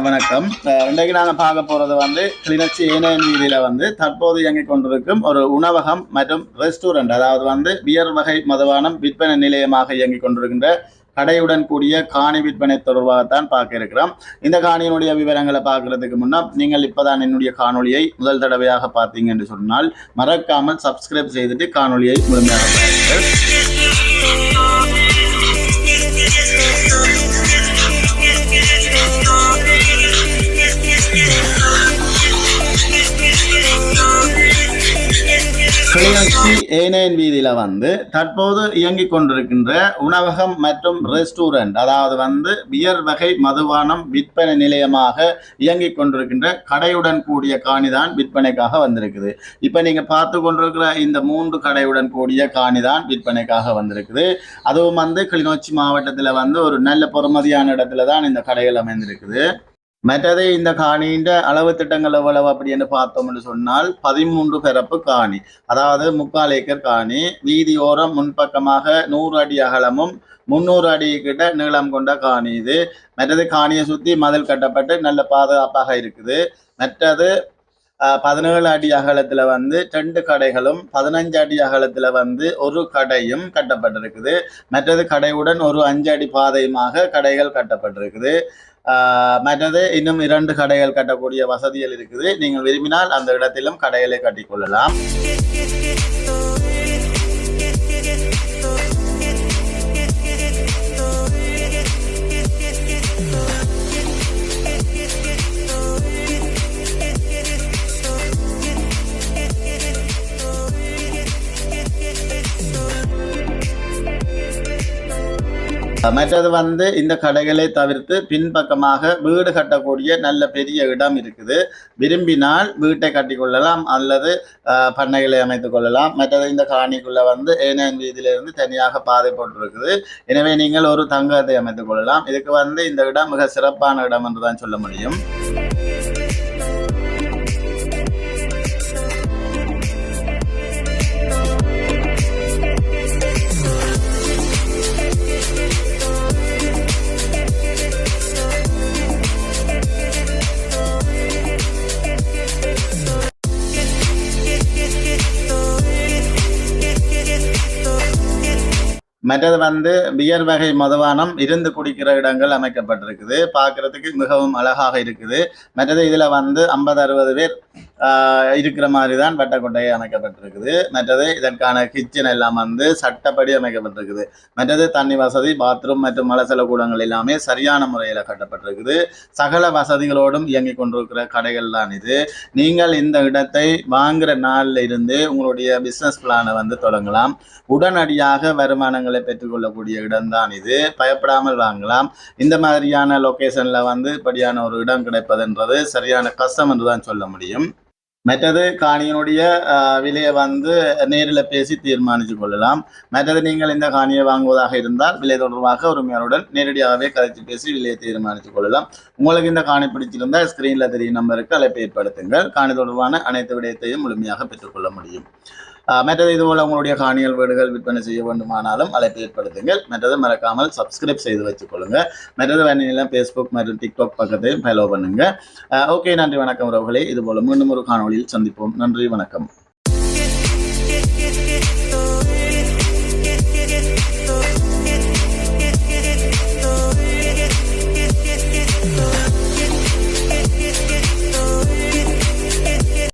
வணக்கம். இன்றைக்கு நாங்கள் பார்க்க போகிறது கிளிநொச்சி ஏனையன் வீதியில் தற்போது இயங்கிக் கொண்டிருக்கும் ஒரு உணவகம் மற்றும் ரெஸ்டாரண்ட், அதாவது பியர் வகை மதுபானம் விற்பனை நிலையமாக இயங்கிக் கொண்டிருக்கின்ற கடையுடன் கூடிய காணி விற்பனை தொடர்பாகத்தான் பார்க்க இருக்கிறோம். இந்த காணியினுடைய விவரங்களை பார்க்கறதுக்கு முன்னால் நீங்கள் இப்போதான் என்னுடைய காணொலியை முதல் தடவையாக பார்த்தீங்க என்று சொன்னால் மறக்காமல் சப்ஸ்கிரைப் செய்துட்டு காணொலியை முழுமையாக பாருங்கள். கிளிநொச்சி ஏனையன் வீதியில் தற்போது இயங்கிக் கொண்டிருக்கின்ற உணவகம் மற்றும் ரெஸ்டாரண்ட், அதாவது பியர் வகை மதுபானம் விற்பனை நிலையமாக இயங்கிக் கொண்டிருக்கின்ற கடையுடன் கூடிய காணிதான் விற்பனைக்காக வந்திருக்குது. இப்போ நீங்கள் பார்த்து கொண்டிருக்கிற இந்த 3 கடையுடன் கூடிய காணிதான் விற்பனைக்காக வந்திருக்குது. அதுவும் கிளிநொச்சி மாவட்டத்தில் ஒரு நல்ல பொறுமதியான இடத்துல தான் இந்த கடைகள் அமைந்திருக்குது. மற்றது இந்த காணியின் அளவு திட்டங்கள் எவ்வளவு அப்படி என்று பார்த்தோம்னு சொன்னால் 13 பரப்பு காணி, அதாவது 3/4 ஏக்கர் காணி. வீதியோரம் முன்பக்கமாக 100 அடி அகலமும் 300 அடி கிட்ட நீளம் கொண்ட காணி இது. மற்றது காணியை சுற்றி மதில் கட்டப்பட்டு நல்ல பாதுகாப்பாக இருக்குது. மற்றது 17 அடி அகலத்தில் 2 கடைகளும் 15 அடி அகலத்தில் ஒரு கடையும் கட்டப்பட்டிருக்குது. மற்றது கடையுடன் ஒரு 5 அடி பாதையுமாக கடைகள் கட்டப்பட்டிருக்குது. மற்றது இன்னும் 2 கடைகள் கட்டக்கூடிய வசதிகள் இருக்குது. நீங்கள் விரும்பினால் அந்த இடத்திலும் கடைகளை கட்டிக்கொள்ளலாம். மற்றது இந்த கடைகளை தவிர்த்து பின்பக்கமாக வீடு கட்டக்கூடிய நல்ல பெரிய இடம் இருக்குது. விரும்பினால் வீட்டை கட்டிக்கொள்ளலாம் அல்லது பண்ணைகளை அமைத்துக் கொள்ளலாம். மற்றது இந்த காணிக்குள்ள ஏனையன் வீதியிலிருந்து தனியாக பாதை போட்டிருக்குது. எனவே நீங்கள் ஒரு தங்கத்தை அமைத்துக் கொள்ளலாம். இதுக்கு இந்த இடம் மிக சிறப்பான இடம் என்றுதான் சொல்ல முடியும். மற்றது பியர் வகை மதுபானம் இருந்து குடிக்கிற இடங்கள் அமைக்கப்பட்டிருக்குது. பார்க்கறதுக்கு மிகவும் அழகாக இருக்குது. மற்றது இதில் 50-60 பேர் இருக்கிற மாதிரி தான் வட்டக்கொட்டையை அமைக்கப்பட்டிருக்குது. மற்றது இதற்கான கிச்சன் எல்லாம் சட்டப்படி அமைக்கப்பட்டிருக்குது. மற்றது தண்ணி வசதி, பாத்ரூம் மற்றும் மலசல கூடங்கள் எல்லாமே சரியான முறையில் கட்டப்பட்டிருக்குது. சகல வசதிகளோடும் இயங்கிக் கொண்டிருக்கிற கடைகள் தான் இது. நீங்கள் இந்த இடத்தை வாங்குகிற நாளில் இருந்து உங்களுடைய பிஸ்னஸ் பிளானை தொடங்கலாம். உடனடியாக வருமானங்களை பெற்றுக்கொள்ளக்கூடிய இடம்தான் இது. பயப்படாமல் வாங்கலாம். இந்த மாதிரியான லொக்கேஷனில் இப்படியான ஒரு இடம் கிடைப்பதுன்றது சரியான கஷ்டம் என்று தான் சொல்ல முடியும். மற்றது காணியினுடைய விலையை நேரில் பேசி தீர்மானித்து கொள்ளலாம். மற்றது நீங்கள் இந்த காணியை வாங்குவதாக இருந்தால் விலை தொடர்பாக உரிமையாளருடன் நேரடியாகவே கதைத்து பேசி விலையை தீர்மானித்து கொள்ளலாம். உங்களுக்கு இந்த காணி பிடிச்சிருந்தால் ஸ்கிரீனில் தெரியும் நம்பருக்கு அழைப்பு ஏற்படுத்துங்கள். காணி தொடர்பான அனைத்து விடயத்தையும் முழுமையாக பெற்றுக்கொள்ள முடியும். மற்றது இதுபோல் உங்களுடைய காணிகள் வீடுகள் விற்பனை செய்ய வேண்டுமானாலும் அழைப்பு ஏற்படுத்துங்கள். மற்றது மறக்காமல் சப்ஸ்கிரைப் செய்து வச்சுக்கொள்ளுங்கள். மற்றது வேண்டியெல்லாம் ஃபேஸ்புக் மற்றும் டிக்டாக் பக்கத்தையும் ஃபாலோ பண்ணுங்கள். ஓகே, நன்றி வணக்கம் உறவுகளே. இதுபோல் மீண்டும் ஒரு காணொலியில் சந்திப்போம். நன்றி வணக்கம்.